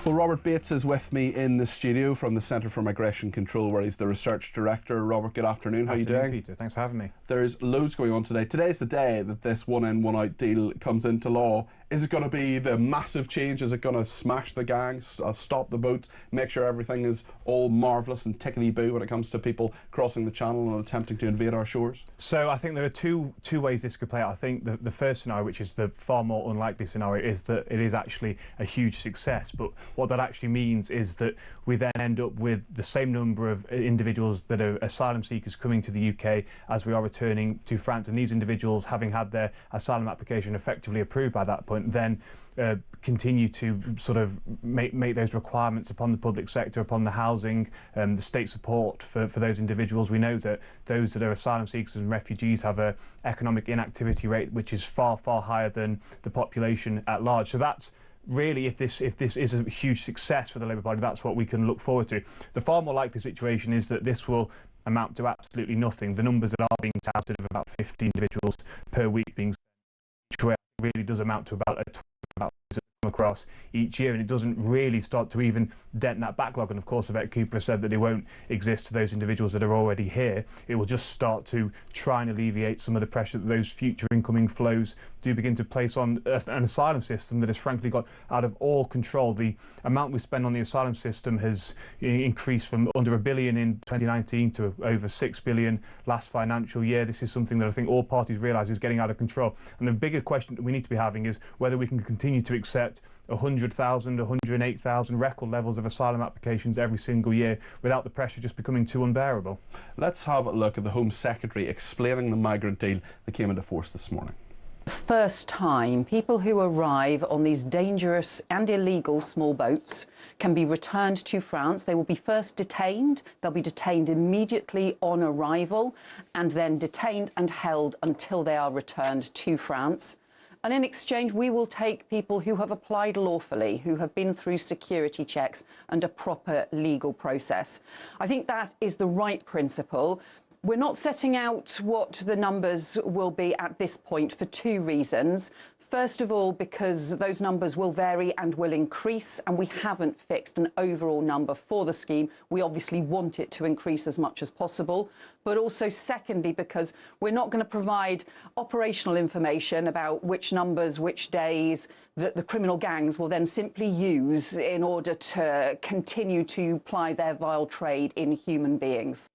Well, Robert Bates is with me in the studio from the Centre for Migration Control, where he's the research director. Robert, good afternoon. How are you doing? Peter, thanks for having me. There's loads going on today. Today's the day that this one in, one out deal comes into law. Is it going to be the massive change? Is it going to smash the gangs, stop the boats, make sure everything is all marvellous and tickety-boo when it comes to people crossing the channel and attempting to invade our shores? So I think there are two ways this could play out. I think the first scenario, which is the far more unlikely scenario, is that it is actually a huge success. But what that actually means is that we then end up with the same number of individuals that are asylum seekers coming to the UK as we are returning to France. And these individuals, having had their asylum application effectively approved by that point, then continue to sort of make those requirements upon the public sector, upon the housing, the state support for those individuals. We know that those that are asylum seekers and refugees have an economic inactivity rate which is far, far higher than the population at large. So that's really, if this is a huge success for the Labour Party, that's what we can look forward to. The far more likely situation is that this will amount to absolutely nothing. The numbers that are being touted of about 50 individuals per week being sent, which really does amount to about across each year, and it doesn't really start to even dent that backlog. And of course, Yvette Cooper said that it won't exist to those individuals that are already here. It will just start to try and alleviate some of the pressure that those future incoming flows do begin to place on an asylum system that has frankly got out of all control. The amount we spend on the asylum system has increased from under £1 billion in 2019 to over £6 billion last financial year. This is something that I think all parties realise is getting out of control. And the biggest question that we need to be having is whether we can continue to accept 100,000, 108,000 record levels of asylum applications every single year without the pressure just becoming too unbearable. Let's have a look at the Home Secretary explaining the migrant deal that came into force this morning. First time, people who arrive on these dangerous and illegal small boats can be returned to France. They will be first detained. They'll be detained immediately on arrival and then detained and held until they are returned to France. And in exchange, we will take people who have applied lawfully, who have been through security checks and a proper legal process. I think that is the right principle. We're not setting out what the numbers will be at this point for two reasons. First of all, because those numbers will vary and will increase, and we haven't fixed an overall number for the scheme. We obviously want it to increase as much as possible. But also, secondly, because we're not going to provide operational information about which numbers, which days that the criminal gangs will then simply use in order to continue to ply their vile trade in human beings.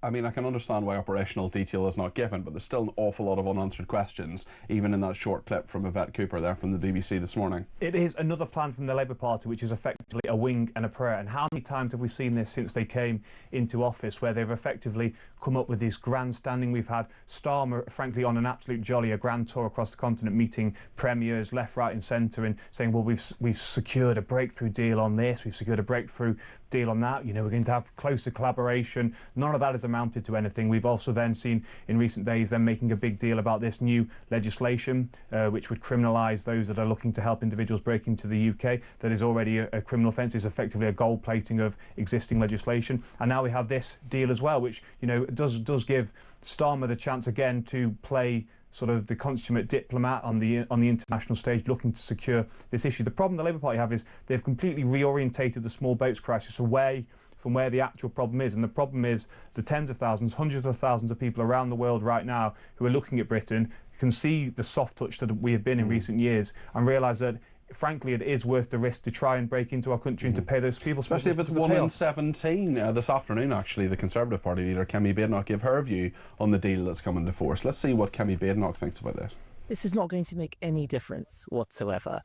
I mean, I can understand why operational detail is not given, but there's still an awful lot of unanswered questions, even in that short clip from Yvette Cooper there from the BBC this morning. It is another plan from the Labour Party, which is effectively a wing and a prayer. And how many times have we seen this since they came into office, where they've effectively come up with this grandstanding? We've had Starmer, frankly, on an absolute jolly, a grand tour across the continent, meeting premiers left, right and centre and saying, well, we've secured a breakthrough deal on this, we've secured a breakthrough deal on that, you know, we're going to have closer collaboration. None of that has amounted to anything. We've also then seen in recent days them making a big deal about this new legislation which would criminalise those that are looking to help individuals break into the UK. That is already a criminal offence. It's effectively a gold plating of existing legislation. And now we have this deal as well, which, you know, does give Starmer the chance again to play sort of the consummate diplomat on the international stage, looking to secure this issue. The problem the Labour Party have is they've completely reorientated the small boats crisis away from where the actual problem is. And the problem is the tens of thousands, hundreds of thousands of people around the world right now who are looking at Britain, can see the soft touch that we have been in recent years and realise that frankly, it is worth the risk to try and break into our country and to pay those people. Especially if it's 1 in 17. This afternoon, actually, the Conservative Party leader, Kemi Badenoch, gave her view on the deal that's come into force. Let's see what Kemi Badenoch thinks about this. This is not going to make any difference whatsoever.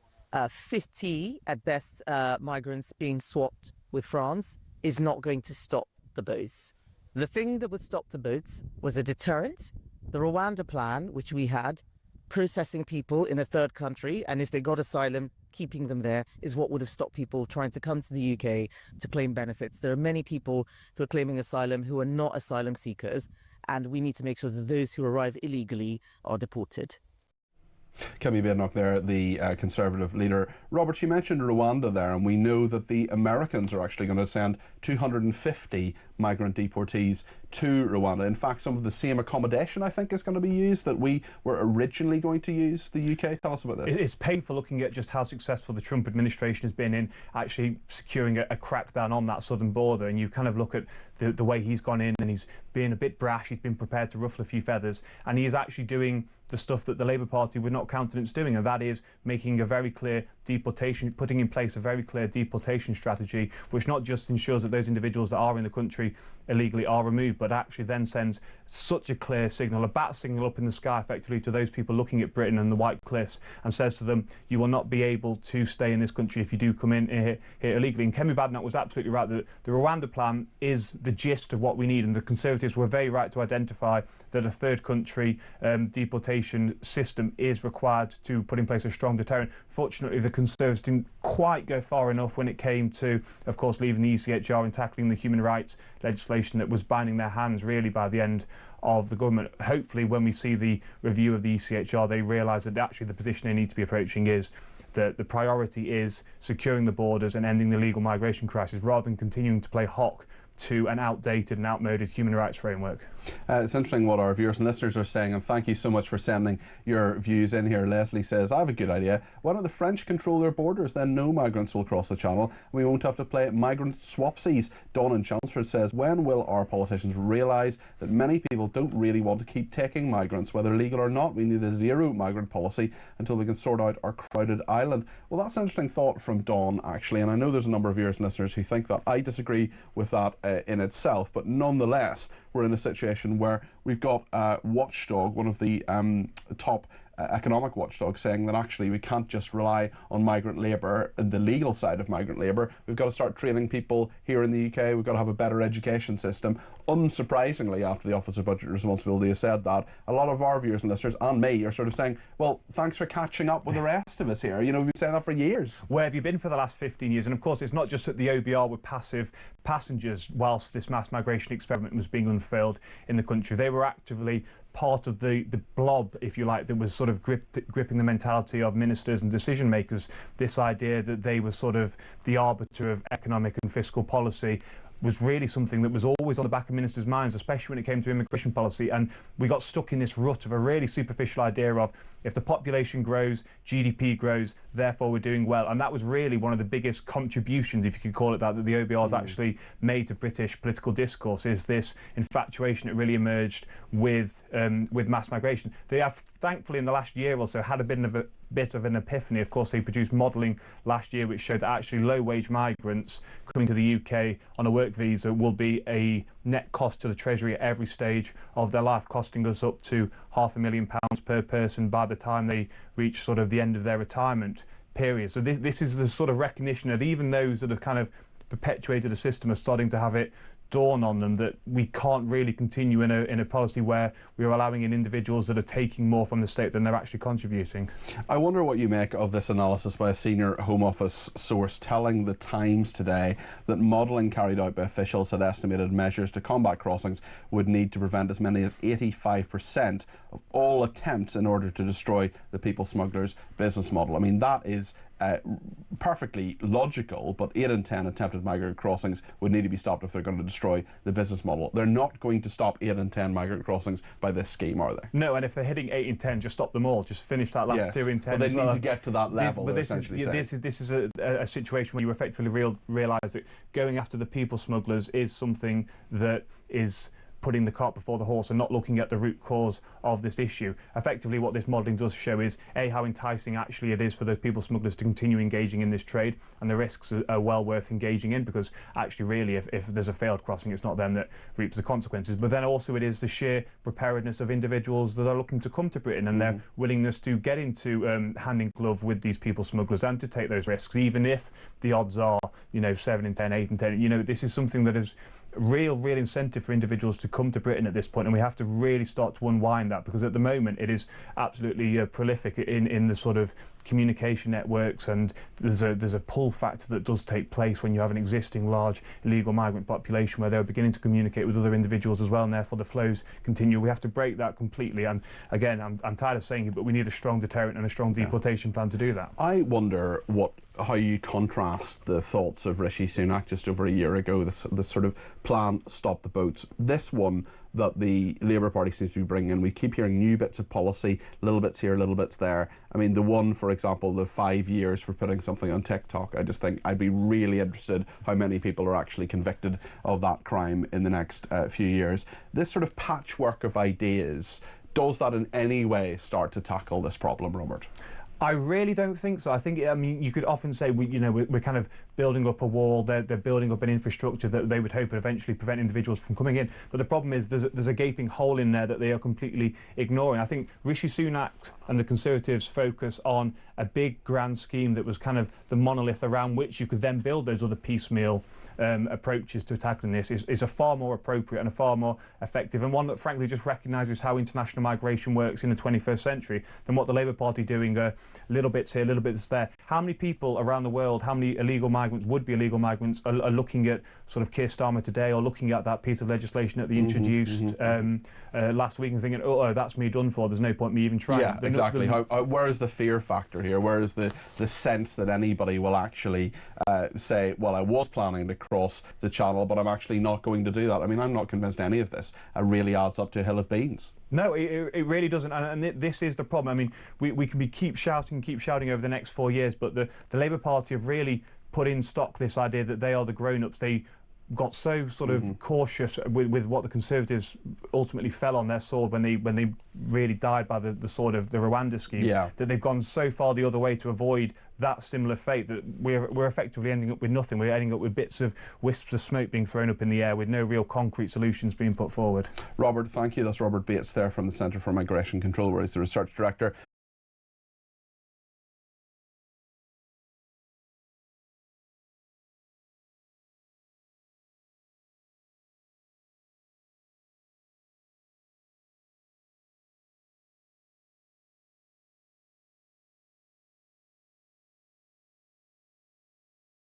50, at best, migrants being swapped with France is not going to stop the boats. The thing that would stop the boats was a deterrent. The Rwanda plan, which we had, processing people in a third country, and if they got asylum, keeping them there, is what would have stopped people trying to come to the UK to claim benefits. There are many people who are claiming asylum who are not asylum seekers, and we need to make sure that those who arrive illegally are deported. Kemi Badenoch there, the Conservative leader. Robert, you mentioned Rwanda there, and we know that the Americans are actually going to send 250 migrant deportees to Rwanda. In fact, some of the same accommodation, I think, is going to be used that we were originally going to use the UK. Tell us about this. It's painful looking at just how successful the Trump administration has been in actually securing a crackdown on that southern border, and you kind of look at the way he's gone in, and he's been a bit brash, he's been prepared to ruffle a few feathers, and he is actually doing the stuff that the Labour Party would not countenance doing, and that is making a very clear deportation, putting in place a very clear deportation strategy, which not just ensures that those individuals that are in the country illegally are removed, but actually then sends such a clear signal, a bat signal up in the sky effectively to those people looking at Britain and the White Cliffs, and says to them, you will not be able to stay in this country if you do come in here illegally. And Kemi Badenoch was absolutely right that the Rwanda plan is the gist of what we need, and the Conservatives were very right to identify that a third country deportation system is required to put in place a strong deterrent. Fortunately, the Conservatives didn't quite go far enough when it came to, of course, leaving the ECHR and tackling the human rights legislation that was binding their hands really by the end of the government. Hopefully, when we see the review of the ECHR, they realise that actually the position they need to be approaching is that the priority is securing the borders and ending the illegal migration crisis, rather than continuing to play hock to an outdated and outmoded human rights framework. It's interesting what our viewers and listeners are saying, and thank you so much for sending your views in here. Leslie says, I have a good idea. Why don't the French control their borders? Then no migrants will cross the channel. We won't have to play migrant swapsies. Dawn in Chelmsford says, when will our politicians realise that many people don't really want to keep taking migrants, whether legal or not? We need a zero migrant policy until we can sort out our crowded island. Well, that's an interesting thought from Dawn, actually, and I know there's a number of viewers and listeners who think that. I disagree with that in itself, but nonetheless, we're in a situation where we've got Watchdog, one of the top economic watchdogs, saying that actually we can't just rely on migrant labour and the legal side of migrant labour. We've got to start training people here in the UK. We've got to have a better education system. Unsurprisingly, after the Office of Budget Responsibility has said that, a lot of our viewers and listeners and me are sort of saying, well, thanks for catching up with the rest of us here. You know, we've been saying that for years. Where have you been for the last 15 years? And of course, it's not just that the OBR were passive passengers whilst this mass migration experiment was being unfurled in the country. They were actively part of the blob, if you like, that was sort of gripping the mentality of ministers and decision makers. This idea that they were sort of the arbiter of economic and fiscal policy was really something that was always on the back of ministers' minds, especially when it came to immigration policy. And we got stuck in this rut of a really superficial idea of, if the population grows, GDP grows, therefore we're doing well. And that was really one of the biggest contributions, if you could call it that the OBR has actually made to British political discourse, is this infatuation that really emerged with mass migration. They have, thankfully, in the last year or so, had a bit of an epiphany. Of course, they produced modelling last year which showed that actually low-wage migrants coming to the UK on a work visa will be a net cost to the Treasury at every stage of their life, costing us up to £500,000 per person by the time they reach sort of the end of their retirement period. So this is the sort of recognition that even those that have kind of perpetuated a system are starting to have it dawn on them that we can't really continue in a policy where we're allowing in individuals that are taking more from the state than they're actually contributing. I wonder what you make of this analysis by a senior Home Office source telling the Times today that modelling carried out by officials had estimated measures to combat crossings would need to prevent as many as 85% of all attempts in order to destroy the people smugglers' business model. I mean, that is perfectly logical, but 8 in 10 attempted migrant crossings would need to be stopped if they're going to destroy the business model. They're not going to stop 8 in 10 migrant crossings by this scheme, are they? No, and if they're hitting 8 in 10, just stop them all. Just finish that last 2 in 10. But they need to get to that level. This is a situation where you effectively realise that going after the people smugglers is something that is putting the cart before the horse and not looking at the root cause of this issue. Effectively, what this modelling does show is, A, how enticing actually it is for those people smugglers to continue engaging in this trade, and the risks are well worth engaging in, because actually really if there's a failed crossing, it's not them that reaps the consequences. But then also it is the sheer preparedness of individuals that are looking to come to Britain and their willingness to get into hand in glove with these people smugglers and to take those risks, even if the odds are, you know, 7 in 10, 8 in 10. You know, this is something that is real incentive for individuals to come to Britain at this point, and we have to really start to unwind that, because at the moment it is absolutely prolific in the sort of communication networks, and there's a pull factor that does take place when you have an existing large illegal migrant population where they're beginning to communicate with other individuals as well, and therefore the flows continue. We have to break that completely, and again, I'm tired of saying it, but we need a strong deterrent and a strong deportation plan to do that. I wonder what how you contrast the thoughts of Rishi Sunak just over a year ago, this sort of plan, stop the boats. This one that the Labour Party seems to be bringing in, we keep hearing new bits of policy, little bits here, little bits there. I mean, the one, for example, the 5 years for putting something on TikTok, I just think I'd be really interested how many people are actually convicted of that crime in the next few years. This sort of patchwork of ideas, does that in any way start to tackle this problem, Robert? I really don't think so. I think, I mean, you could often say, we're kind of building up a wall, they're building up an infrastructure that they would hope would eventually prevent individuals from coming in. But the problem is there's a gaping hole in there that they are completely ignoring. I think Rishi Sunak and the Conservatives focus on a big grand scheme that was kind of the monolith around which you could then build those other piecemeal approaches to tackling this is a far more appropriate and a far more effective, and one that frankly just recognises how international migration works in the 21st century than what the Labour Party doing little bits here, little bits there. How many people around the world, how many illegal migrants, would-be illegal migrants, are looking at sort of Keir Starmer today, or looking at that piece of legislation that they introduced last week and thinking, oh, that's me done for, there's no point me even trying. Yeah, exactly. Where is the fear factor here? Where is the sense that anybody will actually say, well, I was planning to cross the channel, but I'm actually not going to do that? I mean, I'm not convinced any of this really adds up to a hill of beans. No, it really doesn't, and this is the problem. I mean, we can keep shouting over the next 4 years, but the Labour Party have really put in stock this idea that they are the grown-ups. They got so sort of cautious with what the Conservatives ultimately fell on their sword when they really died by the sword of the Rwanda scheme, that they've gone so far the other way to avoid that similar fate that we're effectively ending up with nothing. We're ending up with bits of wisps of smoke being thrown up in the air with no real concrete solutions being put forward. Robert, thank you. That's Robert Bates there from the Centre for Migration Control, where he's the Research Director